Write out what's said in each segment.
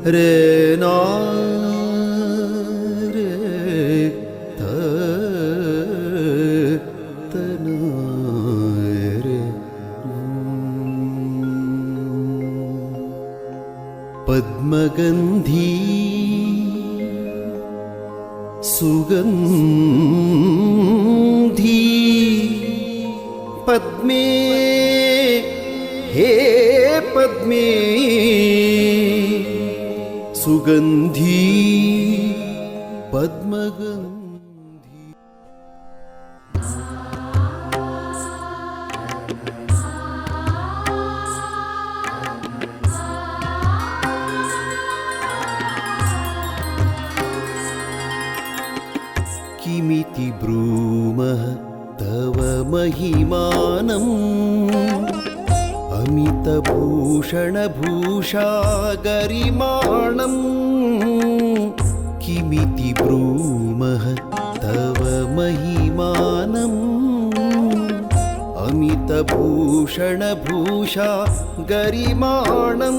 ರೇ ನಾ ರೇ ತ ತನ ರೇ. ಪದ್ಮಗಂಧಿ ಸುಗಂಧಿ ಪದ್ಮೇ ಹೇ ಪದ್ಮೇ ಸುಗಂಧಿ ಪದ್ಮಗಂಧಿ. ಕಿಮಿತಿ ಬ್ರೂಮಃ ತವ ಮಹಿಮಾನಂ ಅಮಿತಭೂಷಣಭೂಷಾ ಗರಿಮಾಣಂ. ಕಿಮಿತಿ ಬ್ರೂಮಃ ತವ ಮಹಿಮಾನಂ ಅಮಿತಭೂಷಣಭೂಷಾ ಗರಿಮಾಣಂ.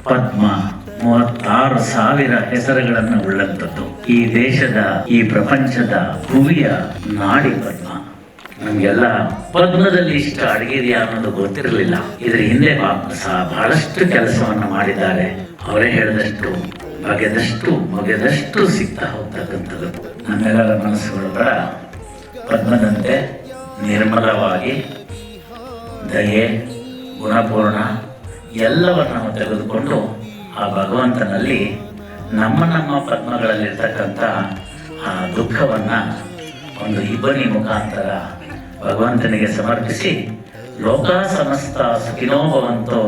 ಪದ್ಮ 36,000 ಹೆಸರುಗಳನ್ನು ಉಳ್ಳಂಥದ್ದು. ಈ ದೇಶದ, ಈ ಪ್ರಪಂಚದ, ಭುವಿಯ ನಾಡಿ ಪದ್ಮ. ನಮ್ಗೆಲ್ಲ ಪದ್ಮದಲ್ಲಿ ಇಷ್ಟ ಅಡುಗೆ ಇದೆಯಾ ಅನ್ನೋದು ಗೊತ್ತಿರಲಿಲ್ಲ. ಇದರ ಹಿಂದೆ ಬಹಳಷ್ಟು ಕೆಲಸವನ್ನು ಮಾಡಿದ್ದಾರೆ. ಅವರೇ ಹೇಳಿದಷ್ಟು ಬಗೆದಷ್ಟು ಸಿಗ್ತಾ ಹೋಗ್ತಕ್ಕಂಥದ್ದು. ನಮ್ಮೆಲ್ಲರ ಮನಸ್ಸುಗಳು ಕೂಡ ಪದ್ಮದಂತೆ ನಿರ್ಮಲವಾಗಿ ದಯೆ, ಗುಣಪೂರ್ಣ ಎಲ್ಲವನ್ನು ನಾವು ತೆಗೆದುಕೊಂಡು ಆ ಭಗವಂತನಲ್ಲಿ ನಮ್ಮ ಪದ್ಮಗಳಲ್ಲಿರ್ತಕ್ಕಂಥ ಆ ದುಃಖವನ್ನು ಒಂದು ಇಬ್ಬನಿ ಮುಖಾಂತರ ಭಗವಂತನಿಗೆ ಸಮರ್ಪಿಸಿ ಲೋಕ ಸಮಸ್ತ ಸುಖಿನೋ ಭವಂತು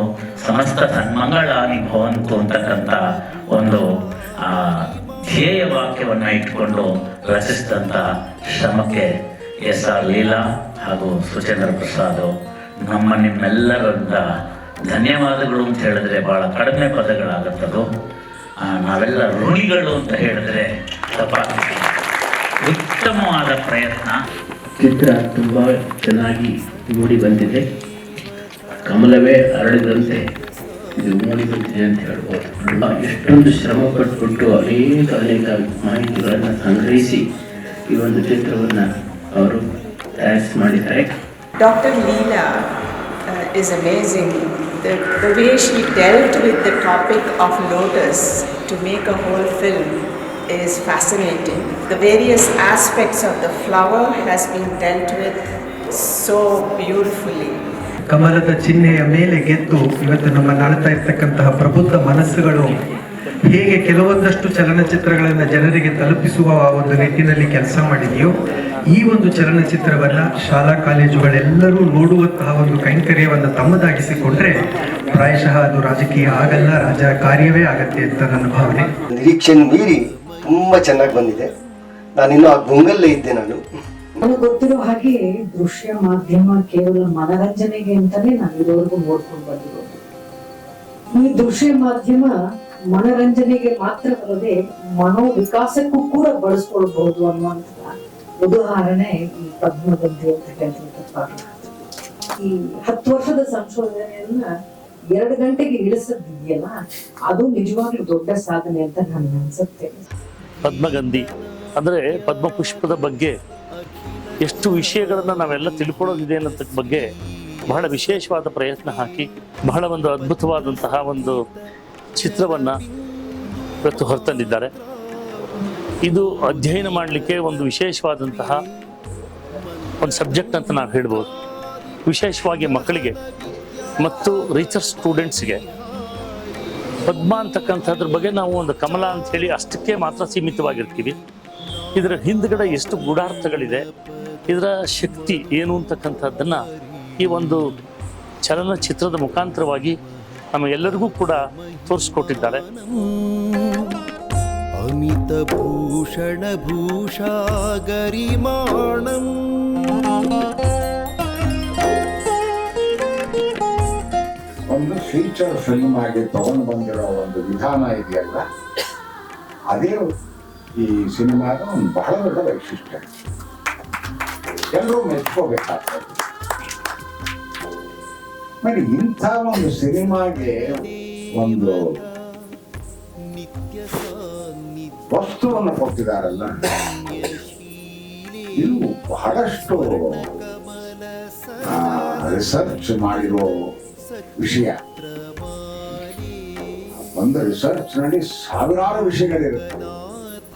ಸಮಸ್ತ ಸನ್ಮಂಗಳಾನಿ ಭವಂತು ಅಂತಕ್ಕಂಥ ಒಂದು ಧ್ಯೇಯ ವಾಕ್ಯವನ್ನು ಇಟ್ಕೊಂಡು ರಚಿಸಿದಂಥ ಶ್ರಮಕ್ಕೆ SR ಲೀಲಾ ಹಾಗೂ ಸುಚೇಂದ್ರ ಪ್ರಸಾದ್ ನಿಮ್ಮೆಲ್ಲರಿಂದ ಧನ್ಯವಾದಗಳು ಅಂತ ಹೇಳಿದ್ರೆ ಬಹಳ ಕಡಿಮೆ ಪದಗಳಾಗುತ್ತದು. ನಾವೆಲ್ಲ ಋಣಿಗಳು ಅಂತ ಹೇಳಿದ್ರೆ ತಪ್ಪಾಗುತ್ತೆ. ಉತ್ತಮವಾದ ಪ್ರಯತ್ನ. ಚಿತ್ರ ತುಂಬ ಚೆನ್ನಾಗಿ ಮೂಡಿ ಬಂದಿದೆ. ಕಮಲವೇ ಅರಳಿದಂತೆ ಇದು ಮೂಡಿ ಬಂದಿದೆ ಅಂತ ಹೇಳ್ಬೋದು. ಎಷ್ಟೊಂದು ಶ್ರಮ ಪಟ್ಟುಬಿಟ್ಟು ಅನೇಕ ಮಾಹಿತಿಗಳನ್ನು ಸಂಗ್ರಹಿಸಿ ಈ ಒಂದು ಚಿತ್ರವನ್ನು ಅವರು ತಯಾರಿಸಿ ಮಾಡಿದ್ದಾರೆ. Dr. Leela is amazing. The way she dealt with the topic of lotus to make a whole film is fascinating. The various aspects of the flower has been dealt with so beautifully. ಕಮಲದ ಚಿಹ್ನೆಯ ಮೇಲೆ ಗೆದ್ದು ಇವತ್ತು ನಮ್ಮ ನಾಳ್ತಾ ಇರ್ತಕ್ಕಂತಹ ಪ್ರಬುದ್ಧ ಮನಸ್ಸುಗಳು ಹೇಗೆ ಕೆಲವೊಂದಷ್ಟು ಚಲನಚಿತ್ರಗಳನ್ನು ಜನರಿಗೆ ತಲುಪಿಸುವ ಒಂದು ನಿಟ್ಟಿನಲ್ಲಿ ಕೆಲಸ ಮಾಡಿದೆಯೋ, ಈ ಒಂದು ಚಲನಚಿತ್ರವನ್ನ ಶಾಲಾ ಕಾಲೇಜುಗಳೆಲ್ಲರೂ ನೋಡುವಂತಹ ಒಂದು ಕೈಂಕರ್ಯವನ್ನು ತಮ್ಮದಾಗಿಸಿಕೊಂಡ್ರೆ ಪ್ರಾಯಶಃ ಅದು ರಾಜಕೀಯ ಆಗಲ್ಲ, ರಾಜಕಾರ್ಯವೇ ಆಗತ್ತೆ ಅಂತ ನನ್ನ ಭಾವನೆ. ನಿರೀಕ್ಷೆ ಮೀರಿ ತುಂಬಾ ಚೆನ್ನಾಗಿ ಬಂದಿದೆ. ನಾನಿನ್ನೂ ಆ ಗುಂಗಲ್ಲೇ ಇದ್ದೆ. ನನಗೆ ಗೊತ್ತಿರೋ ಹಾಗೆ ದೃಶ್ಯ ಮಾಧ್ಯಮ ಕೇವಲ ಮನರಂಜನೆಗೆ ಅಂತಾನೆ ನಾನು ಇದುವರೆಗೂ ನೋಡ್ಕೊಂಡು ಬಂದಿರೋದು. ಈ ದೃಶ್ಯ ಮಾಧ್ಯಮ ಮನರಂಜನೆಗೆ ಮಾತ್ರವಲ್ಲದೆ ಮನೋವಿಕಾಸಕ್ಕೂ ಕೂಡ ಬಳಸ್ಕೊಳ್ಬಹುದು ಅನ್ನುವಂತ ಉದಾಹರಣೆ ಈ ಪದ್ಮಗಂಧಿ ಅಂತ ಹೇಳ್ತಕ್ಕಂಥ ಈ 10 ವರ್ಷದ ಸಂಶೋಧನೆಯನ್ನ 2 ಗಂಟೆಗೆ ಇಳಿಸದಿದೆಯಲ್ಲ, ಅದು ನಿಜವಾಗ್ಲೂ ದೊಡ್ಡ ಸಾಧನೆ ಅಂತ ನನಗೆ ಅನ್ಸುತ್ತೆ. ಪದ್ಮಗಂಧಿ ಅಂದ್ರೆ ಪದ್ಮ ಪುಷ್ಪದ ಬಗ್ಗೆ ಎಷ್ಟು ವಿಷಯಗಳನ್ನ ನಾವೆಲ್ಲ ತಿಳ್ಕೊಳ್ಳೋದಿದೆ ಅನ್ನೋದ್ರ ಬಗ್ಗೆ ಬಹಳ ವಿಶೇಷವಾದ ಪ್ರಯತ್ನ ಹಾಕಿ ಬಹಳ ಒಂದು ಅದ್ಭುತವಾದಂತಹ ಒಂದು ಚಿತ್ರವನ್ನ ಇವತ್ತು ಹೊರತಂದಿದ್ದಾರೆ. ಇದು ಅಧ್ಯಯನ ಮಾಡಲಿಕ್ಕೆ ಒಂದು ವಿಶೇಷವಾದಂತಹ ಒಂದು ಸಬ್ಜೆಕ್ಟ್ ಅಂತ ನಾವು ಹೇಳ್ಬೋದು. ವಿಶೇಷವಾಗಿ ಮಕ್ಕಳಿಗೆ ಮತ್ತು ರಿಸರ್ಚ್ ಸ್ಟೂಡೆಂಟ್ಸ್ಗೆ ಪದ್ಮ ಅಂತಕ್ಕಂಥದ್ರ ಬಗ್ಗೆ ನಾವು ಒಂದು ಕಮಲ ಅಂತ ಹೇಳಿ ಅಷ್ಟಕ್ಕೆ ಮಾತ್ರ ಸೀಮಿತವಾಗಿರ್ತೀವಿ. ಇದರ ಹಿಂದ್ಗಡೆ ಎಷ್ಟು ಗೂಢಾರ್ಥಗಳಿದೆ, ಇದರ ಶಕ್ತಿ ಏನು ಅಂತಕ್ಕಂಥದ್ದನ್ನು ಈ ಒಂದು ಚಲನಚಿತ್ರದ ಮುಖಾಂತರವಾಗಿ ನಮಗೆಲ್ಲರಿಗೂ ಕೂಡ ತೋರಿಸ್ಕೊಟ್ಟಿದ್ದಾರೆ. ಅಮಿತ ಭೂಷಣ ಭೂಷಾ ಗರಿಮಾಣಂ On this ಫೀಚರ್ ಫಿಲ್ಮ್ ಆಗಿ ತಗೊಂಡು ಬಂದಿರೋ ಒಂದು ವಿಧಾನ ಇದೆಯಲ್ಲ, ಅದೇ ಈ ಸಿನಿಮಾದ ಒಂದು ಬಹಳ ದೊಡ್ಡ ವೈಶಿಷ್ಟ್ಯ. ಎಲ್ಲರೂ ಮೆಚ್ಕೋಬೇಕಾಗ್ತದೆ. ನೋಡಿ, ಇಂಥ ಒಂದು ಸಿನಿಮಾಗೆ ಒಂದು ವಸ್ತುವನ್ನು ಕೊಟ್ಟಿದ್ದಾರಲ್ಲ, ಇದು ಬಹಳಷ್ಟು ರಿಸರ್ಚ್ ಮಾಡಿರೋ ವಿಷಯ. ಒಂದು ರಿಸರ್ಚ್ ನಲ್ಲಿ ಸಾವಿರಾರು ವಿಷಯಗಳಿರುತ್ತೆ.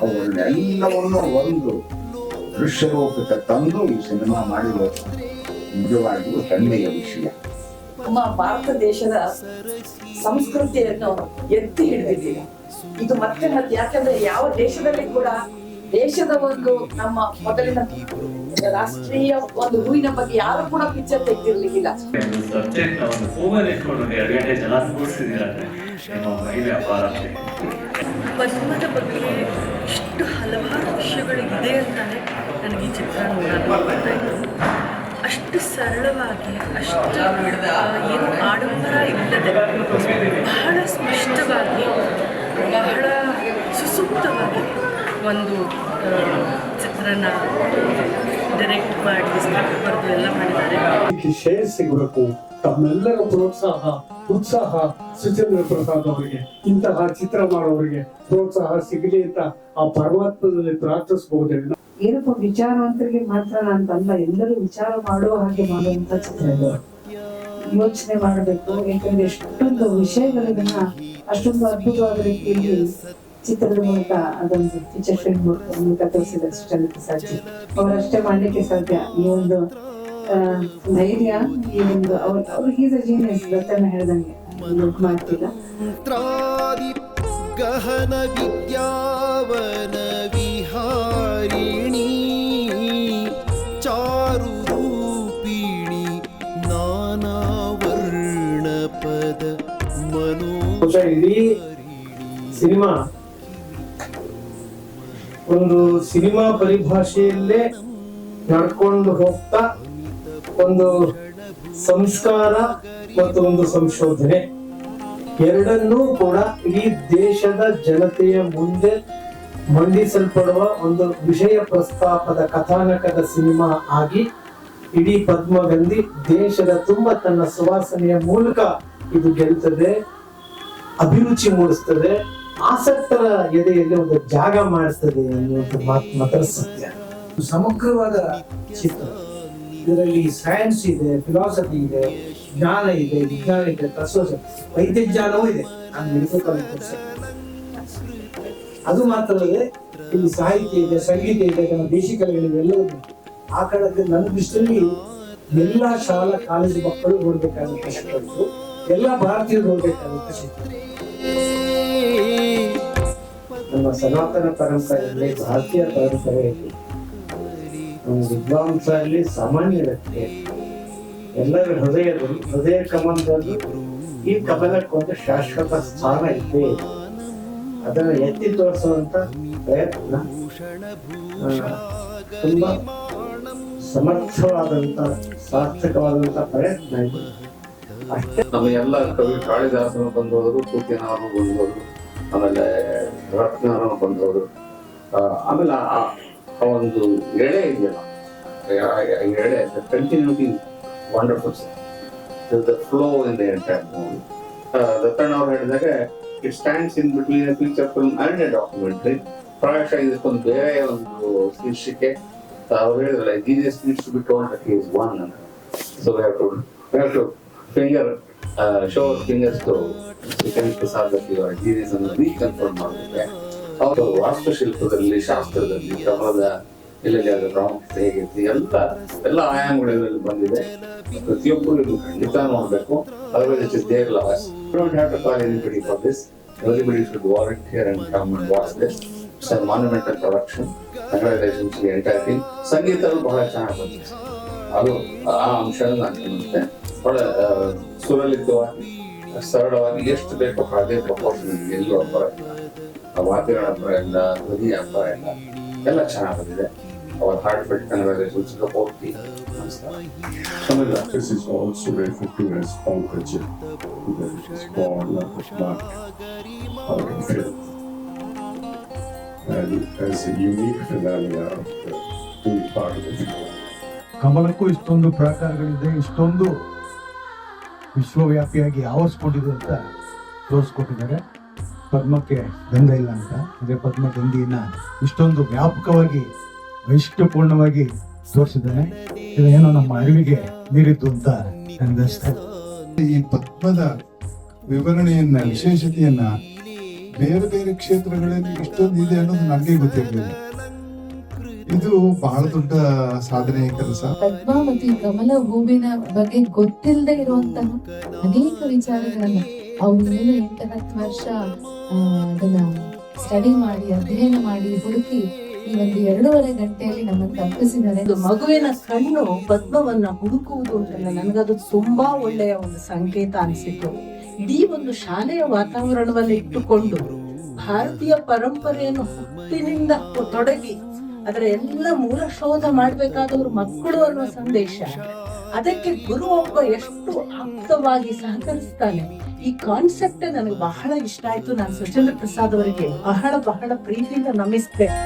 ಅವುಗಳನ್ನೆಲ್ಲವನ್ನು ಒಂದು ದೃಶ್ಯ ರೂಪಕ್ಕೆ ತಂದು ಈ ಸಿನಿಮಾ ಮಾಡಿರೋದು ನಿಜವಾಗಿಯೂ ಹೆಮ್ಮೆಯ ವಿಷಯ. ನಮ್ಮ ಭಾರತ ದೇಶದ ಸಂಸ್ಕೃತಿಯನ್ನು ಎತ್ತಿ ಹಿಡಿದಿದ್ದೀವಿ. ಇದು ಮತ್ತೆ ಯಾಕಂದ್ರೆ ಯಾವ ದೇಶದಲ್ಲಿ ಕೂಡ ದೇಶದ ಒಂದು ನಮ್ಮ ಮೊದಲಿನ ರಾಷ್ಟ್ರೀಯ ಒಂದು ಹೂವಿನ ಬಗ್ಗೆ ಯಾರು ಕೂಡ ಪಿಕ್ಚರ್ ತೆಗೆದಿರ್ಲಿಕ್ಕಿಲ್ಲ. ಸಬ್ಜೆಕ್ಟ್ ಒಂದು ಹೂವಲ್ಲಿ ಇಟ್ಕೊಂಡು 2 ಗಂಟೆ ಜನ ಕೂರಿಸಿದ್ದೀರಂದ್ರೆ ನಿಮ್ಮ ಮಹಿಳೆ ಅಪಾರ. ಪದ್ಮದ ಬಗ್ಗೆ ಇಷ್ಟು ಹಲವಾರು ವಿಷಯಗಳಿದೆ ಅಂತಾನೆ ನನಗೆ ಈ ಚಿತ್ರ ನೋಡೋದು. ಅಷ್ಟು ಸರಳವಾಗಿ, ಅಷ್ಟು ಏನು ಆಡಂಬರ ಇಲ್ಲದೆ ಬಹಳ ಸ್ಪಷ್ಟವಾಗಿ, ಬಹಳ ಸುಸೂಕ್ತವಾಗಿ ಒಂದು ಚಿತ್ರನ ಡೈರೆಕ್ಟ್ ಮಾಡಿ ಸ್ಕ್ರಿಪ್ಟ್ ಬರೆದು ಎಲ್ಲ ಮಾಡಿದ್ದಾರೆ. ಶೇರ್ ಸಿಗಬೇಕು. ತಮ್ಮೆಲ್ಲರ ಪ್ರೋತ್ಸಾಹ, ಉತ್ಸಾಹ ಸುಚೇಂದ್ರ ಪ್ರಸಾದ್ ಅವರಿಗೆ, ಇಂತಹ ಚಿತ್ರ ಮಾಡೋರಿಗೆ ಪ್ರೋತ್ಸಾಹ ಸಿಗಲಿ ಅಂತ ಆ ಪರಮಾತ್ಮನಲ್ಲಿ ಪ್ರಾರ್ಥಿಸಬಹುದೇನೋ. ಏನಪ್ಪ ವಿಚಾರವಂತರಿಗೆ ಮಾತ್ರ ಅಂತಲ್ಲ, ಎಲ್ಲರೂ ವಿಚಾರ ಮಾಡುವ ಹಾಗೆ ಮಾಡುವಂತ ಚಿತ್ರ ಇದು. ಯೋಚನೆ ಮಾಡಬೇಕು, ಯಾಕಂದ್ರೆ ಎಷ್ಟೊಂದು ವಿಷಯಗಳಿದನ್ನ ಅಷ್ಟೊಂದು ಅದ್ಭುತವಾದ ರೀತಿಯಲ್ಲಿ ಚಿತ್ರದ ಮೂಲಕ ಅದೊಂದು ಫೀಚರ್ ಫಿಲ್ಮ್ ಮೂಲಕ ತೋರಿಸಿದ ಸುಚೇಂದ್ರ ಪ್ರಸಾದ್ ಜಿ ಅವರಷ್ಟೇ ಮಾಡ್ಲಿಕ್ಕೆ ಸಾಧ್ಯ. ಈ ಒಂದು ಧೈರ್ಯ, ಈ ಒಂದು ಅವ್ರಿಗೆ ಈಸ್ ಅ ಜೀನಿಯಸ್. ದತ್ತಣ್ಣ ಹೇಳ್ದಂಗೆ ಮಾಡ್ತಿಲ್ಲ. ಗಹನ ವಿದ್ಯಾವನ ವಿಹಾರಿಣಿ ಚಾರು ರೂಪಿಣಿ ನಾನಾ ವರ್ಣ ಪದ ಮನೋ. ಇಡೀ ಸಿನಿಮಾ ಒಂದು ಸಿನಿಮಾ ಪರಿಭಾಷೆಯಲ್ಲೇ ನಡ್ಕೊಂಡು ಹೋಗ್ತಾ ಒಂದು ಸಂಸ್ಕಾರ ಮತ್ತು ಒಂದು ಸಂಶೋಧನೆ ಎರಡನ್ನೂ ಕೂಡ ಇಡೀ ದೇಶದ ಜನತೆಯ ಮುಂದೆ ಮಂಡಿಸಲ್ಪಡುವ ಒಂದು ವಿಷಯ ಪ್ರಸ್ತಾಪದ ಕಥಾನಕದ ಸಿನಿಮಾ ಆಗಿ ಇಡೀ ಪದ್ಮಗಂಧಿ ದೇಶದ ತುಂಬ ತನ್ನ ಸುವಾಸನೆಯ ಮೂಲಕ ಇದು ಗೆಲ್ತದೆ, ಅಭಿರುಚಿ ಮೂಡಿಸ್ತದೆ, ಆಸಕ್ತರ ಎದೆಯಲ್ಲಿ ಒಂದು ಜಾಗ ಮಾಡಿಸ್ತದೆ ಅನ್ನುವಂಥ ಮಾತ್ರ ಸತ್ಯ. ಸಮಗ್ರವಾದ ಚಿತ್ರ. ಇದರಲ್ಲಿ ಸೈನ್ಸ್ ಇದೆ, ಫಿಲಾಸಫಿ ಇದೆ, ಜ್ಞಾನ ಇದೆ, ವಿಜ್ಞಾನ ಇದೆ, ತತ್ವಶಾಸ್ತ್ರ, ವೈದ್ಯ ಜ್ಞಾನವೂ ಇದೆ. ನಾನು ಮೆಡಿಕಲ್ ಕಾಲೇಜ್ ಅದು ಮಾತ್ರ ಅಲ್ಲದೆ ಇಲ್ಲಿ ಸಾಹಿತ್ಯ ಇದೆ, ಸಂಗೀತ ಇದೆ, ದೇಶಿ ಕಲೆಗಳಿವೆ, ಎಲ್ಲವೂ ಇದೆ. ಆ ಕಾರಣಕ್ಕೆ ನನ್ನ ದೃಷ್ಟಿಯಲ್ಲಿ ಎಲ್ಲಾ ಶಾಲಾ ಕಾಲೇಜು ಮಕ್ಕಳು ನೋಡ್ಬೇಕಾದಂತ ಚಿತ್ರ ಇದು. ಎಲ್ಲ ಭಾರತೀಯರು ನೋಡ್ಬೇಕಾದಂತ ಚಿತ್ರ. ನಮ್ಮ ಸನಾತನ ಪರಂಪರೆಯಲ್ಲಿ, ಭಾರತೀಯ ಪರಂಪರೆಯಲ್ಲಿ, ವಿದ್ವಾಂಸರಲ್ಲಿ, ಸಾಮಾನ್ಯ ವ್ಯಕ್ತಿ ಎಲ್ಲರ ಹೃದಯ ಕಮಲದಲ್ಲಿ ಈ ಕಮಲಕ್ಕೊಂದು ಶಾಶ್ವತ ಸ್ಥಾನ ಇದೆ. ಅದನ್ನು ಎತ್ತಿ ತೋರಿಸುವಂತ ಪ್ರಯತ್ನ ತುಂಬಾ ಸಮರ್ಥವಾದಂತ, ಸಾರ್ಥಕವಾದಂತ ಪ್ರಯತ್ನ ಇದೆ. ಅಷ್ಟೇ. ನಮ್ಮ ಎಲ್ಲ ಕವಿ ಕಾಳಿದಾಸನು ಬಂದವರು, ಪೂತಿಯನವರು ಬಂದವರು, ಆಮೇಲೆ ರತ್ನವರು ಬಂದವರು, ಆಮೇಲೆ ಆ ಒಂದು ಎಳೆ ಇದೆಯಲ್ಲ, ಎಳೆ continuity wonderful. The flow in the entire movie. Dattanna ಅವ್ರು ಹೇಳಿದಾಗ it stands in between feature film and a documentary. ಪ್ರಾಯಶಃ ಇದಕ್ಕೊಂದು ಬೇರೆ ಒಂದು ಶೀರ್ಷಿಕೆ ಅವ್ರು ಹೇಳಿದ್ರಲ್ಲ, genius needs to be told that he is one ಅಂತ. So we have to finger show fingers to Suchendra Prasad that you are genius ಅನ್ನು ರೀಕನ್ಫರ್ಮ್ ಮಾಡಲಿಕ್ಕೆ ಅವರು ವಾಸ್ತುಶಿಲ್ಪದಲ್ಲಿ, ಶಾಸ್ತ್ರದಲ್ಲಿ, ಕಮಲದ ಇಲ್ಲದೆ ಅದರ ಪ್ರಾಮುಖ್ಯತೆ ಹೇಗಿತ್ತು, ಎಲ್ಲ ಆಯಾಮಗಳಲ್ಲಿ ಬಂದಿದೆ. ಪ್ರತಿಯೊಬ್ಬರು ಇದು ಖಂಡಿತ ನೋಡ್ಬೇಕು. Otherwise, it is their loss. You don't have to call anybody for this. Everybody should volunteer and come and watch this. It's a monumental production. Congratulations to the entire team. ಸಂಗೀತಗಳು ಬಹಳ ಚೆನ್ನಾಗಿ ಬಂದಿದೆ. ಅದು ಆ ಅಂಶ ನಾನು ಬಹಳ ಸುಲಲಿತವಾಗಿ, ಸರಳವಾಗಿ, ಎಷ್ಟು ಬೇಕೋ ಅದೇ ಪ್ರಪೋರ್ಷನ್, ಎಲ್ಲೂ ಅಬ್ಬರ ಇಲ್ಲ, ವಾದ್ಯಗಳ ಅಬ್ಬರ ಇಲ್ಲ, ಧ್ವನಿ ಅಬ್ಬರ ಇಲ್ಲ, ಎಲ್ಲ ಚೆನ್ನಾಗಿ ಬಂದಿದೆ. Our heartfelt congratulations to the whole team. Namaskar. This is also referred to as Pankaj. which is called Mark our film. And as a unique finale of the part of the film. ಕಮಲಕ್ಕೂ ಇಷ್ಟೊಂದು ಪ್ರಕಾರಗಳಿದೆ, ಇಷ್ಟೊಂದು ವಿಶ್ವವ್ಯಾಪಿಯಾಗಿ ಆವರಿಸ್ಕೊಂಡಿದೆ ಅಂತ ತೋರಿಸ್ಕೊಟ್ಟಿದ್ದಾರೆ. ಪದ್ಮಕ್ಕೆ ಗಂಧ ಇಲ್ಲ ಅಂತ, ಅದೇ ಪದ್ಮ ಗಂಧಿಯನ್ನ ಇಷ್ಟೊಂದು ವ್ಯಾಪಕವಾಗಿ ವೈಶಿಷ್ಟ್ಯಪೂರ್ಣವಾಗಿ ತೋರಿಸಿದ್ದಾನೆ. ಇದೇನೋ ನಮ್ಮ ಅರಿವಿಗೆ ಮೀರಿದ್ದು ಅಂತ ನನಗನ್ನಿಸ್ತಾ ಇದೆ. ಈ ಪದ್ಮದ ವಿವರಣೆಯನ್ನ, ವಿಶೇಷತೆಯನ್ನ ಬೇರೆ ಬೇರೆ ಕ್ಷೇತ್ರಗಳಲ್ಲಿ ಇಷ್ಟೊಂದು ಇದೆ ಅನ್ನೋದು ನನಗೆ ಗೊತ್ತಿರಲಿಲ್ಲ. ಇದು ಬಹಳ ದೊಡ್ಡ ಸಾಧನೆಯ ಕೆಲಸ. ಪದ್ಮ ಮತ್ತು ಈ ಕಮಲ ಹೂವಿನ ಬಗ್ಗೆ ಗೊತ್ತಿಲ್ಲದೆ ಇರುವಂತಹ ಅನೇಕ ವಿಚಾರಗಳನ್ನ ಅವ್ರು ಏನು 8-10 ವರ್ಷ ಅದನ್ನ ಸ್ಟಡಿ ಮಾಡಿ, ಅಧ್ಯಯನ ಮಾಡಿ, ಹುಡುಕಿ ಈ ಒಂದು 2.5 ಗಂಟೆಯಲ್ಲಿ ನಮ್ಮನ್ನು ತಲುಪಿಸಿದ್ದಾರೆ. ಮಗುವಿನ ಕಣ್ಣು ಪದ್ಮವನ್ನ ಹುಡುಕುವುದು ಅಂತಲ್ಲ, ನನಗದು ತುಂಬಾ ಒಳ್ಳೆಯ ಒಂದು ಸಂಕೇತ ಅನಿಸಿತು. ಇಡೀ ಒಂದು ಶಾಲೆಯ ವಾತಾವರಣವನ್ನು ಇಟ್ಟುಕೊಂಡು ಭಾರತೀಯ ಪರಂಪರೆಯನ್ನು ಹುಟ್ಟಿನಿಂದ ತೊಡಗಿ ಅದರ ಎಲ್ಲ ಮೂಲ ಶೋಧ ಮಾಡಬೇಕಾದವರು ಮಕ್ಕಳು ಅನ್ನುವ ಸಂದೇಶ, ಅದಕ್ಕೆ ಗುರು ಒಬ್ಬ ಎಷ್ಟು ಆಪ್ತವಾಗಿ ಸಹಕರಿಸ್ತಾನೆ. ಈ ಕಾನ್ಸೆಪ್ಟ್ ನನಗೆ ಬಹಳ ಇಷ್ಟ ಆಯ್ತು. ನಾನು ಸುಚೇಂದ್ರ ಪ್ರಸಾದ್ ಅವರಿಗೆ ಬಹಳ ಬಹಳ ಪ್ರೀತಿಯಿಂದ ನಮಿಸ್ತೇನೆ.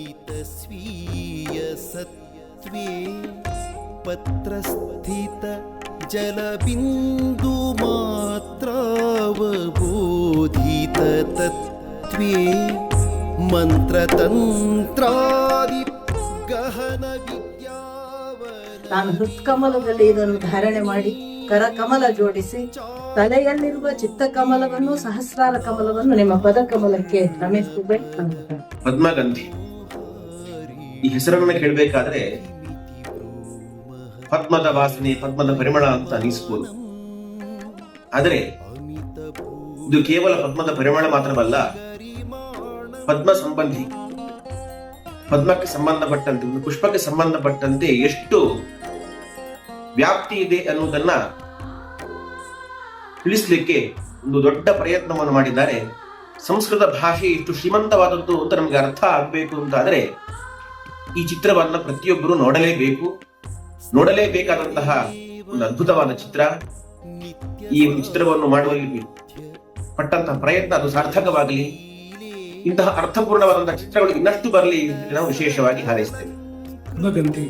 अखिलकलानिहितस्वीय सत्त्वे पत्रस्थित जलबिन्दुमात्रावबोधित तत्त्वे मंत्रतंत्रादि गहन विद्यावन. ನಾನು ಹೃತ್ಕಮಲದಲ್ಲಿ ಇದನ್ನು ಧಾರಣೆ ಮಾಡಿ ಕರಕಮಲ ಜೋಡಿಸಿ ತಲೆಯಲ್ಲಿರುವ ಚಿತ್ತಕಮಲವನ್ನು, ಸಹಸ್ರಾರ ಕಮಲವನ್ನು ನಿಮ್ಮ ಪದಕಮಲಕ್ಕೆ ರಮಿಸಬೇಕು. ಪದ್ಮಗಂಧಿ ಈ ಹೆಸರನ್ನ ಕೇಳಬೇಕಾದ್ರೆ ಪದ್ಮದ ವಾಸನೆ, ಪದ್ಮದ ಪರಿಮಳ ಅಂತ ಅನಿಸ್ಬೋದು. ಆದರೆ ಇದು ಕೇವಲ ಪದ್ಮದ ಪರಿಮಳ ಮಾತ್ರವಲ್ಲ, ಪದ್ಮ ಸಂಬಂಧಿ, ಪದ್ಮಕ್ಕೆ ಸಂಬಂಧಪಟ್ಟಂತೆ, ಒಂದು ಪುಷ್ಪಕ್ಕೆ ಸಂಬಂಧಪಟ್ಟಂತೆ ಎಷ್ಟು ವ್ಯಾಪ್ತಿ ಇದೆ ಅನ್ನುವುದನ್ನ ತಿಳಿಸ್ಲಿಕ್ಕೆ ಒಂದು ದೊಡ್ಡ ಪ್ರಯತ್ನವನ್ನು ಮಾಡಿದ್ದಾರೆ. ಸಂಸ್ಕೃತ ಭಾಷೆ ಇಷ್ಟು ಶ್ರೀಮಂತವಾದದ್ದು ಅಂತ ನಮ್ಗೆ ಅರ್ಥ ಆಗ್ಬೇಕು ಅಂತಾದ್ರೆ ಈ ಚಿತ್ರವನ್ನ ಪ್ರತಿಯೊಬ್ಬರು ನೋಡಲೇಬೇಕಾದಂತಹ ಒಂದು ಅದ್ಭುತವಾದ ಚಿತ್ರ. ಈ ಚಿತ್ರವನ್ನು ಮಾಡುವಲ್ಲಿ ಪಟ್ಟಂತಹ ಪ್ರಯತ್ನ ಅದು ಸಾರ್ಥಕವಾಗಲಿ, ಇಂತಹ ಅರ್ಥಪೂರ್ಣವಾದಂತಹ ಚಿತ್ರಗಳು ಇನ್ನಷ್ಟು ಬರಲಿ ನಾವು ವಿಶೇಷವಾಗಿ ಹಾರೈಸ್ತೇವೆ. ಪದ್ಮಗಂಧಿ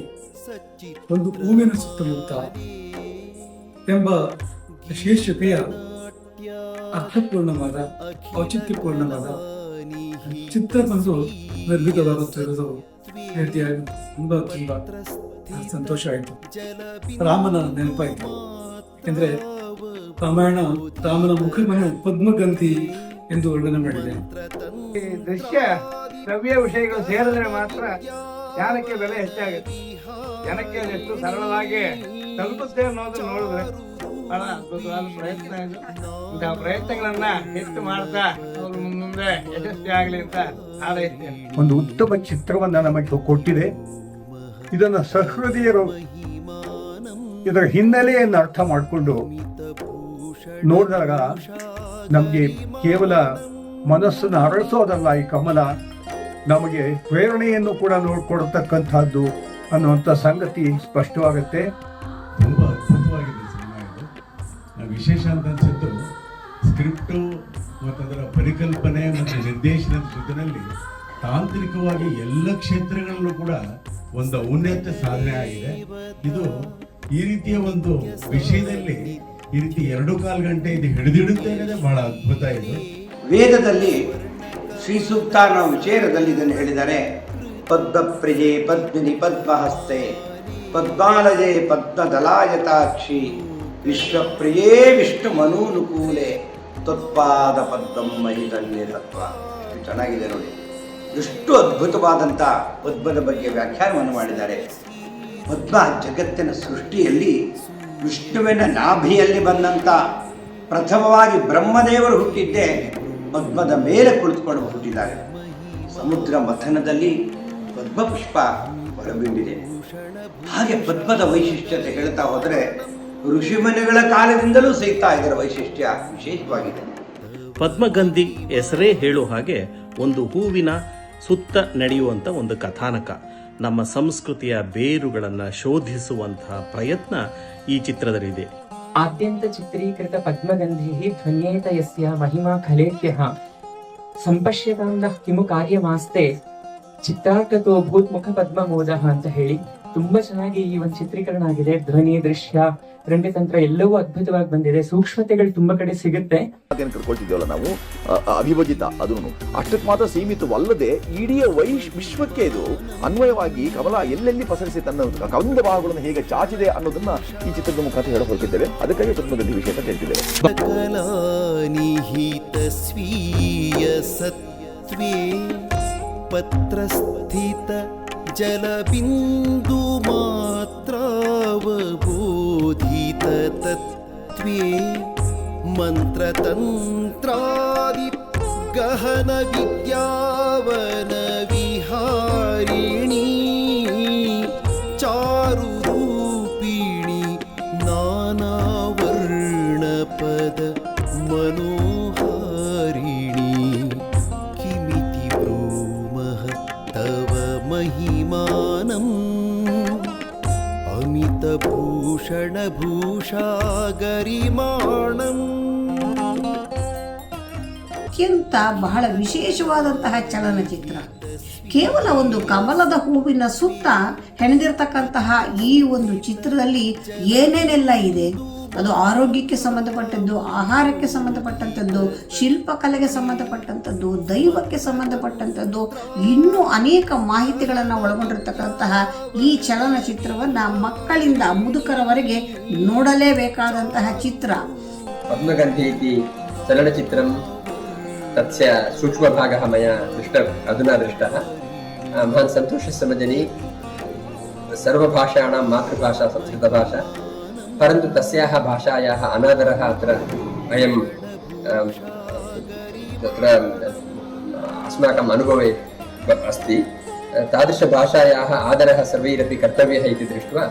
ಒಂದು ಹೂವಿನ ಸುತ್ತಮುತ್ತ ಎಂಬ ಶೀರ್ಷಿಕೆಯ ಅರ್ಥಪೂರ್ಣವಾದ, ಔಚಿತ್ಯಪೂರ್ಣವಾದ ಚಿತ್ರ ಬಂದು ನಿರ್ಮಿತವಾಗುತ್ತಿರುವುದು ರೀತಿಯಾಗಿ ತುಂಬಾ ಸಂತೋಷ ಆಯಿತು. ರಾಮನ ನೆನಪಾಯಿತು. ಯಾಕೆಂದ್ರೆ ರಾಮಾಯಣ ರಾಮನ ಮುಖವನ್ನು ಪದ್ಮಗಂಧಿ ಎಂದು ವರ್ಣನೆ ಮಾಡಿದೆ. ಈ ದೃಶ್ಯ ಶ್ರವ್ಯ ವಿಷಯಗಳು ಸೇರಿದ್ರೆ ಮಾತ್ರ ಜ್ಞಾನಕ್ಕೆ ಬೆಲೆ ಹೆಚ್ಚಾಗುತ್ತೆ. ಜನಕ್ಕೆ ಎಷ್ಟು ಸರಳವಾಗಿ ತಲುಪುತ್ತೆ ಅನ್ನೋದು ನೋಡಿದ್ರೆ ಬಹಳ ಅದ್ಭುತವಾದ ಪ್ರಯತ್ನ ಇದು. ಇಂತಹ ಪ್ರಯತ್ನಗಳನ್ನ ಹೆಚ್ಚು ಮಾಡ್ತಾ ಅವರು ಮುಂದೆ ಯಶಸ್ವಿ ಆಗ್ಲಿ ಅಂತ ಹಾರೈಸ್ತೇನೆ. ಒಂದು ಉತ್ತಮ ಚಿತ್ರವನ್ನ ನಮಗೆ ಕೊಟ್ಟಿದೆ. ಇದನ್ನ ಸಹೃದಯರು ಇದರ ಹಿನ್ನೆಲೆಯನ್ನು ಅರ್ಥ ಮಾಡಿಕೊಂಡು ನೋಡಿದಾಗ ನಮಗೆ ಕೇವಲ ಮನಸ್ಸನ್ನು ಅರಳಿಸೋದಲ್ಲ, ಈ ಕಮಲ ನಮಗೆ ಪ್ರೇರಣೆಯನ್ನು ಕೂಡ ನೋಡ್ಕೊಡ್ತಕ್ಕಂಥದ್ದು ಅನ್ನುವಂಥ ಸಂಗತಿ ಸ್ಪಷ್ಟವಾಗುತ್ತೆ. ತುಂಬ ಅದ್ಭುತವಾಗಿದೆ ಸಿನಿಮಾ ಇದು. ನಾವು ವಿಶೇಷ ಅಂತ ಅನ್ಸಿದ್ದು ಸ್ಕ್ರಿಪ್ಟು ಮತ್ತು ಅದರ ಪರಿಕಲ್ಪನೆ ಮತ್ತು ನಿರ್ದೇಶನದ ಜೊತೆಯಲ್ಲಿ ತಾಂತ್ರಿಕವಾಗಿ ಎಲ್ಲ ಕ್ಷೇತ್ರಗಳಲ್ಲೂ ಕೂಡ ಒಂದು ಔನ್ನತ್ಯ ಸಾಧನೆ ಆಗಿದೆ. ಇದು ಈ ರೀತಿಯ ಒಂದು ವಿಷಯದಲ್ಲಿ ಈ ರೀತಿ 2.25 ಗಂಟೆ ಇದು ಹಿಡಿದಿಡುತ್ತೆ ಅನ್ನೋದೇ ಬಹಳ ಅದ್ಭುತ. ಇದು ವೇದದಲ್ಲಿ ಶ್ರೀ ಸೂಕ್ತ ಅನ್ನೋ ವಿಚಾರದಲ್ಲಿ ಇದನ್ನು ಹೇಳಿದ್ದಾರೆ. ಪದ್ಮಪ್ರಿಯೆ ಪದ್ಮಿನಿ ಪದ್ಮಹಸ್ತೆ ಪದ್ಮಾಲಯೇ ಪದ್ಮದಲಾಯತಾಕ್ಷಿ ವಿಶ್ವಪ್ರಿಯೇ ವಿಷ್ಣು ಮನೂನುಕೂಲೆ ತತ್ಪಾದ ಪದ್ಮಂ ಮಹಿಧನ್ಯತತ್ವ. ಎಷ್ಟು ಚೆನ್ನಾಗಿದೆ ನೋಡಿ, ಎಷ್ಟು ಅದ್ಭುತವಾದಂಥ ಪದ್ಮದ ಬಗ್ಗೆ ವ್ಯಾಖ್ಯಾನವನ್ನು ಮಾಡಿದ್ದಾರೆ. ಪದ್ಮ ಜಗತ್ತಿನ ಸೃಷ್ಟಿಯಲ್ಲಿ ವಿಷ್ಣುವಿನ ನಾಭಿಯಲ್ಲಿ ಬಂದಂಥ ಪ್ರಥಮವಾಗಿ ಬ್ರಹ್ಮದೇವರು ಹುಟ್ಟಿದ್ದೇ ಪದ್ಮದ ಮೇಲೆ ಕುಳಿತುಕೊಂಡು ಹುಟ್ಟಿದ್ದಾರೆ. ಸಮುದ್ರ ಮಥನದಲ್ಲಿ ಪದ್ಮಪುಷ್ಪ ಹೊರಬಿಂದಿದೆ. ಹಾಗೆ ಪದ್ಮದ ವೈಶಿಷ್ಟ್ಯತೆ ಹೇಳ್ತಾ ಹೋದರೆ ಋಷಿಮುನಿಗಳ ಕಾಲದಿಂದಲೂ ಸಹಿತ ಇದರ ವೈಶಿಷ್ಟ್ಯ ವಿಶೇಷವಾಗಿದೆ. ಪದ್ಮಗಂಧಿ ಹೆಸರೇ ಹೇಳೋ ಹಾಗೆ ಒಂದು ಹೂವಿನ ಸುತ್ತ ನಡೆಯುವಂಥ ಒಂದು ಕಥಾನಕ. ನಮ್ಮ ಸಂಸ್ಕೃತಿಯ ಬೇರುಗಳನ್ನು ಶೋಧಿಸುವಂತಹ ಪ್ರಯತ್ನ ಈ ಚಿತ್ರದಲ್ಲಿದೆ. ಆದ್ಯಂತ ಚಿತ್ರೀಕೃತ ಪದ್ಮಗಂಧಿ ಧ್ವನ್ಯೇತ ಯಸ್ಯ ಮಹಿಮಾ ಖಲೇತ್ಯಃ ಸಂಪಶ್ಯತಾಂನ ಕಿಮು ಕಾರ್ಯಮಾಸ್ತೆ ಚಿತ್ರಾರ್ಕತೋ ಭೂತ್ಮುಖ ಪದ್ಮಮೋದಃ ಅಂತ ಹೇಳಿ ತುಂಬಾ ಚೆನ್ನಾಗಿ ಈ ಒಂದು ಚಿತ್ರೀಕರಣ ಆಗಿದೆ. ಧ್ವನಿ, ದೃಶ್ಯ, ರಂಗತಂತ್ರ ಎಲ್ಲವೂ ಅದ್ಭುತವಾಗಿ ಬಂದಿದೆ. ಸೂಕ್ಷ್ಮತೆಗಳು ತುಂಬಾ ಕಡೆ ಸಿಗುತ್ತೆ. ಕರ್ಕೊಳ್ತಿದ್ದೇವಲ್ಲ ನಾವು ಅವಿಭಜಿತ, ಅದನ್ನು ಅಷ್ಟಕ್ಕೆ ಮಾತ್ರ ಸೀಮಿತವಲ್ಲದೆ ಇಡೀ ವಿಶ್ವಕ್ಕೆ ಇದು ಅನ್ವಯವಾಗಿ ಕಮಲ ಎಲ್ಲೆಲ್ಲಿ ಪಸರಿಸಿ ತನ್ನ ಕವಿಂದ ಭಾಗಗಳನ್ನು ಹೇಗೆ ಚಾಚಿದೆ ಅನ್ನೋದನ್ನ ಈ ಚಿತ್ರದ ಮುಖಾಂತರ ಹೇಳ ಹೊರಟಿದ್ದೇವೆ. ಅದಕ್ಕಾಗಿ ಪದ್ಮಗಂಧಿ ವಿಷಯ ಅಂತ ಹೇಳ್ತಿದ್ದೇವೆ. ಪತ್ರಸ್ಥಿತ ಜಲಬಿಂದು ಮಾತ್ರಾವಬೋಧಿತ ತತ್ವೇ ಮಂತ್ರತಂತ್ರಾದಿ ಗಹನ ವಿದ್ಯಾವನ ವಿಹಾರಿಣಿ ಚಾರುರೂಪಿಣಿ ನಾನಾವರ್ಣ ಪದ ಮನೋಹಾರಿಣಿ ಕಿಮಿತಿ ಬ್ರೂಮಃ ತವ ಮಹಿಮಾನಂ ಅಮಿತಭೂಷಣ ಭೂಷಾ ಗರಿಮಾಣಂ. ಅತ್ಯಂತ ಬಹಳ ವಿಶೇಷವಾದಂತಹ ಚಲನಚಿತ್ರ. ಕೇವಲ ಒಂದು ಕಮಲದ ಹೂವಿನ ಸುತ್ತ ಹೆಣೆದಿರ್ತಕ್ಕಂತಹ ಈ ಒಂದು ಚಿತ್ರದಲ್ಲಿ ಏನೇನೆಲ್ಲ ಇದೆ, ಅದು ಆರೋಗ್ಯಕ್ಕೆ ಸಂಬಂಧಪಟ್ಟದ್ದು, ಆಹಾರಕ್ಕೆ ಸಂಬಂಧಪಟ್ಟಂಥದ್ದು, ಶಿಲ್ಪಕಲೆಗೆ ಸಂಬಂಧಪಟ್ಟಂಥದ್ದು, ದೈವಕ್ಕೆ ಸಂಬಂಧಪಟ್ಟಂಥದ್ದು, ಇನ್ನೂ ಅನೇಕ ಮಾಹಿತಿಗಳನ್ನು ಒಳಗೊಂಡಿರ್ತಕ್ಕಂತಹ ಈ ಚಲನಚಿತ್ರವನ್ನು ಮಕ್ಕಳಿಂದ ಮುದುಕರವರೆಗೆ ನೋಡಲೇಬೇಕಾದಂತಹ ಚಿತ್ರ. ಪದ್ಮಗಂಧಿ ಇತಿ ಚಲನಚಿತ್ರಂ तस्य सूक्ष्मभागः मया अधुना दृष्टः. महान् सन्तोषः समजनि. सर्वभाषाणां मातृभाषा संस्कृतभाषा, परन्तु तस्याः भाषायाः अनादरः अत्र वयं तत्र अस्माकम् अनुभवे अस्ति. तादृशभाषायाः आदरः सर्वैरपि कर्तव्यः इति दृष्ट्वा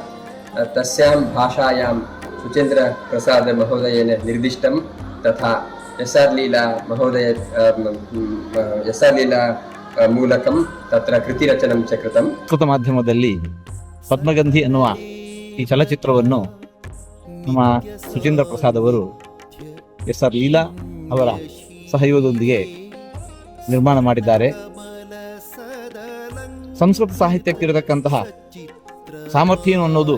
तस्यां भाषायां सुचेन्द्रप्रसादमहोदयेन निर्दिष्टं, तथा एस्.आर्. लीला महोदय एस्.आर्. लीला ಮೂಲಕಂ ತತ್ರ ಕೃತಿರಚನಂ ಚ ಕೃತಂ. ಸಂಸ್ಕೃತ ಮಾಧ್ಯಮದಲ್ಲಿ ಪದ್ಮಗಂಧಿ ಅನ್ನುವ ಈ ಚಲಚಿತ್ರವನ್ನು ನಮ್ಮ ಸುಚೇಂದ್ರ ಪ್ರಸಾದ್ ಅವರು ಎಸ್.ಆರ್. ಲೀಲಾ ಅವರ ಸಹಯೋಗದೊಂದಿಗೆ ನಿರ್ಮಾಣ ಮಾಡಿದ್ದಾರೆ. ಸಂಸ್ಕೃತ ಸಾಹಿತ್ಯಕ್ಕಿರತಕ್ಕಂತಹ ಸಾಮರ್ಥ್ಯ ಅನ್ನೋದು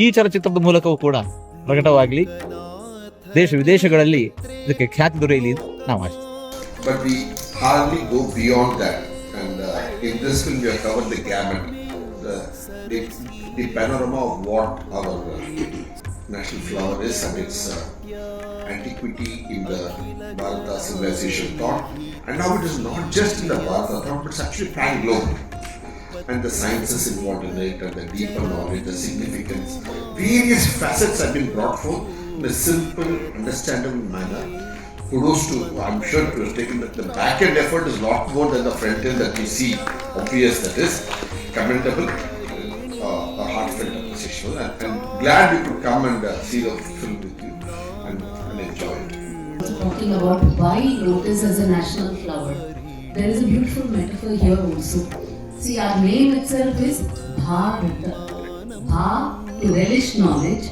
ಈ ಚಲಚಿತ್ರದ ಮೂಲಕವೂ ಕೂಡ ಪ್ರಕಟವಾಗಲಿ, ದೇಶ ವಿದೇಶಗಳಲ್ಲಿ ಇದಕ್ಕೆ ಖ್ಯಾತಿ ದೊರೆಯಲಿ ನಾವು ಆಶಿಸ್ತೀವಿ. Hardly go beyond that, and in this film we have covered the gamut, the panorama of what our national flower is and its antiquity in the Bharata civilization thought, and now it is not just in the Bharata thought but it's actually pan-globe, and the sciences involved in it and the deeper knowledge, the significance, various facets have been brought forth in a simple, understandable manner. Kudos to, I'm sure it was taken, that the back end effort is a lot more than the front end that we see. Obvious, that is commendable, a heartfelt appreciation, and glad we could come and see the film with you and enjoy it. Talking about why lotus as a national flower, there is a beautiful metaphor here also. See, our name itself is Bharata. Bha, to relish knowledge.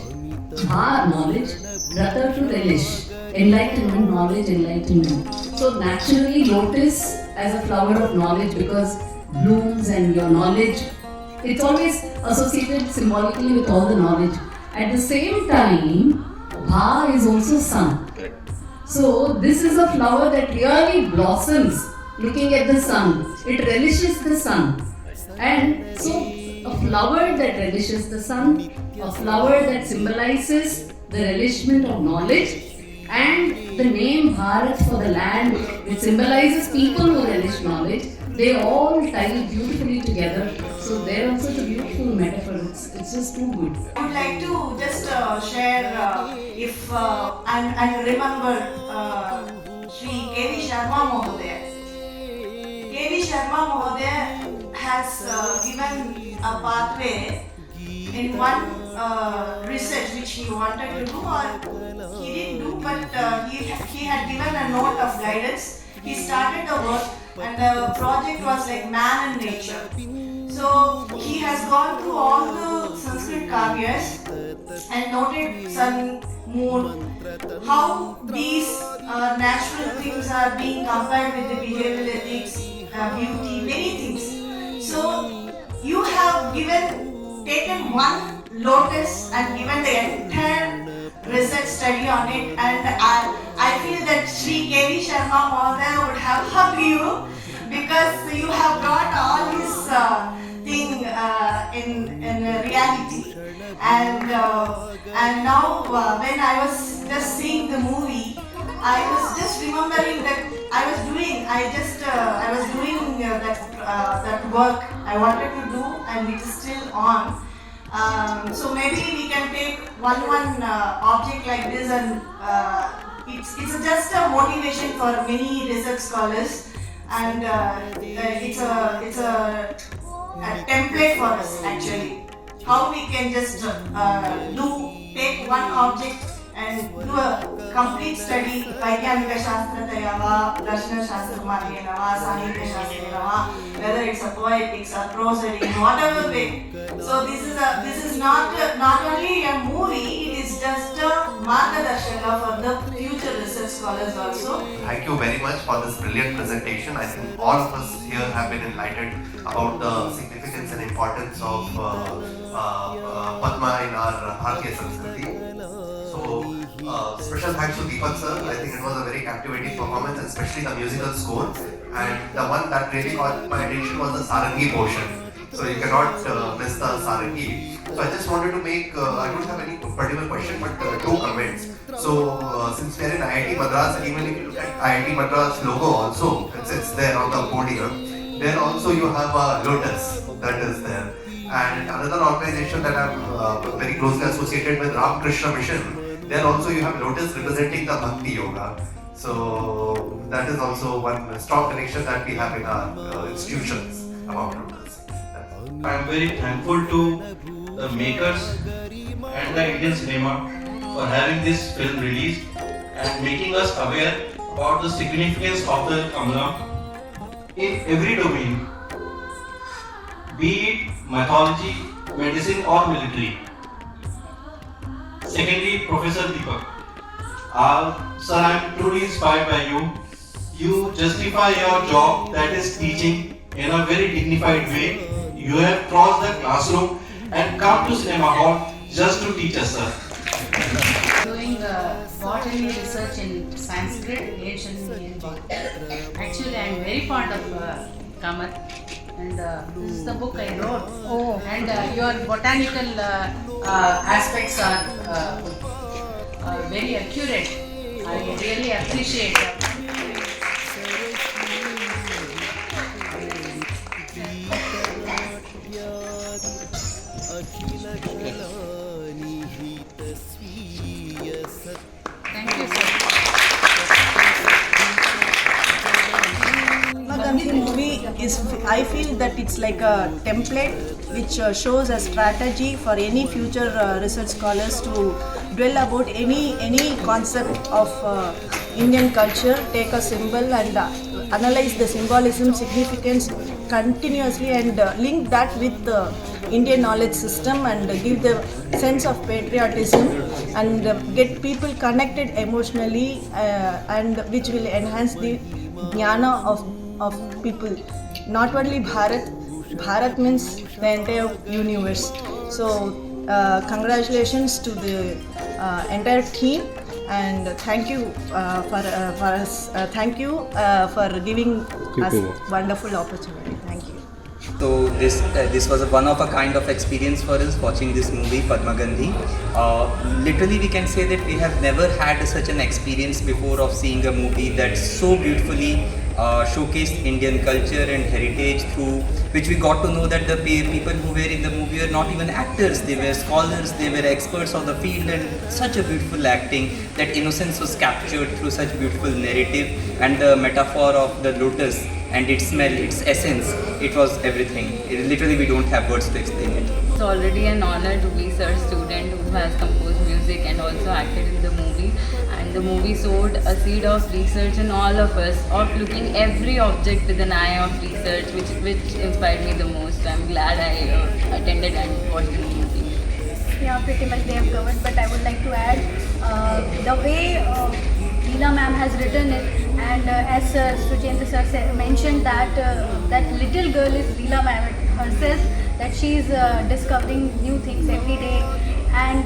Bha, knowledge. Rata, to relish. Enlightenment, knowledge, enlightenment. So naturally lotus as a flower of knowledge, because blooms and your knowledge, it's always associated symbolically with all the knowledge. At the same time, Bha is also sun. So this is a flower that really blossoms looking at the sun. It relishes the sun. And so a flower that relishes the sun, a flower that symbolizes the relishment of knowledge, and the name Bharat for the land, which symbolizes people who relish knowledge, they all tie beautifully together. So they're also a beautiful metaphor. It's just too good. I would like to just share, if and remember Shri K.V. Sharma Mohodaya. K.V. Sharma Mohodaya has given a pathway in one research which he wanted to do, or he didn't do, but he had given a note of guidance. He started the work and the project was like man and nature. So he has gone through all the Sanskrit kavyas and noted sun, moon, how these natural things are being compared with the behavioral ethics, beauty, many things. So you have taken one lotus and given the entire research study on it, and I feel that Shri K.V. Sharma Mohodaya would have hugged you because you have brought all his thing in reality. And now when I was just seeing the movie, I was just remembering that I was doing that work I wanted to do, and it is still on. So maybe we can take one object like this, and it's just a motivation for many research scholars, and it's a template for us actually. How we can just take one object and do a complete study, Vaikyanika Shastratayava, Darshana Shastramadhyava, Sahitya Shastrava, whether it's a poetics or prosody, whatever way. So this is not only a movie, it is just a margadarshaka for the future research scholars also. Thank you very much for this brilliant presentation. I think all of us here have been enlightened about the significance and importance of Padma in our Bharatiya Sanskriti. So special thanks to Deepak sir. I think it was a very captivating performance, especially the musical score. And the one that really caught my attention was the Sarangi portion. So you cannot miss the Sarangi. So I just wanted to make, I don't have any particular question, but 2 comments. So since we are in IIT Madras, and even if you look at IIT Madras logo also, it's there on the podium, there also you have a lotus that is there. And another organization that I'm very closely associated with, Ramakrishna Mission, there also you have lotus representing the Bhakti Yoga. So that is also one strong connection that we have in our institutions about lotus. I am very thankful to the makers and the Indian cinema for having this film released and making us aware about the significance of the Kamala in every domain, be it mythology, medicine or military. Secondly, Professor Deepak, sir, I am truly inspired by you. You justify your job, that is teaching, in a very dignified way. You have crossed the classroom and come to cinema hall just to teach us, sir. Doing botany research in Sanskrit, ancient Indian botany. Actually, I am very fond of Kamal, and this is the book I wrote. And your botanical aspects are very accurate. I really appreciate that. Thank you, sir. Gandhi movie is, I feel that it's like a template which shows a strategy for any future research scholars to dwell about any concept of Indian culture, take a symbol and analyze the symbolism, significance continuously, and link that with the Indian knowledge system, and give the sense of patriotism, and get people connected emotionally, and which will enhance the jnana of people. Not only Bharat means the entire universe. So congratulations to the entire team, and thank you for giving us wonderful opportunity. Thank you. So this was a one of a kind of experience for us watching this movie Padma Gandhi. Literally we can say that we have never had such an experience before of seeing a movie that so beautifully showcased Indian culture and heritage, through which we got to know that the people who were in the movie were not even actors, they were scholars, they were experts on the field, and such a beautiful acting. That innocence was captured through such beautiful narrative, and the metaphor of the lotus and its smell, its essence, it was everything. Literally we don't have words to explain it. It's already an honor to be Sir's student who has composed music and also acted in the movie. And the movie sowed a seed of research in all of us, of looking every object with an eye of research, which inspired me the most. I'm glad I attended and watched the movie. Yeah, pretty much they have covered, but I would like to add the way Leela ma'am has written it, and as Sujendra sir mentioned that little girl is Leela ma'am herself, that she is discovering new things every day. And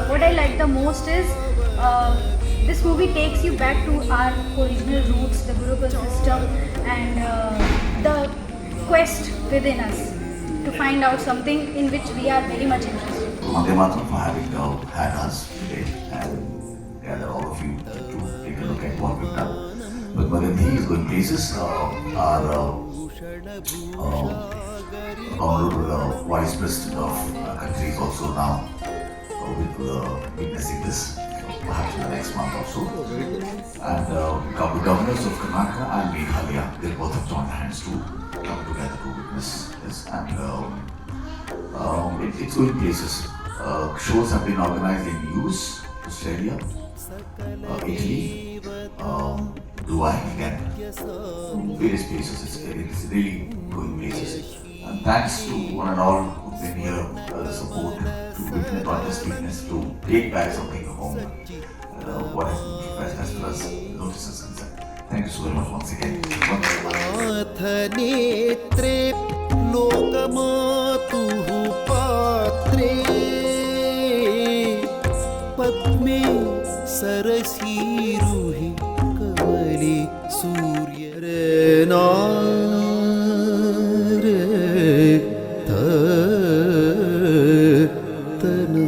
what I like the most is this movie takes you back to our original roots, the Gurukul system, and the quest within us to find out something in which we are very much interested. Vande Mataram for having had us today and gather all of you to take a look at what we've done. Padma Gandhi is going places. Our honorable Vice President of country is also now witnessing this, perhaps in the next month or so. And the governors of Karnataka and Meghalaya, they both have joined hands to come together to witness this. And it's going places. Shows have been organized in US, Australia, Italy, Dubai, again, various places. It's really going places. And thanks to one and all who've been here, the support to witness, not just witness, to take back something home. What has been professed as far as notice is concerned. Thank you so very much once again. नेत्रे लोकमातुः पात्रे पद्मे सरसीरुहि कमले सूर्यरनारे तना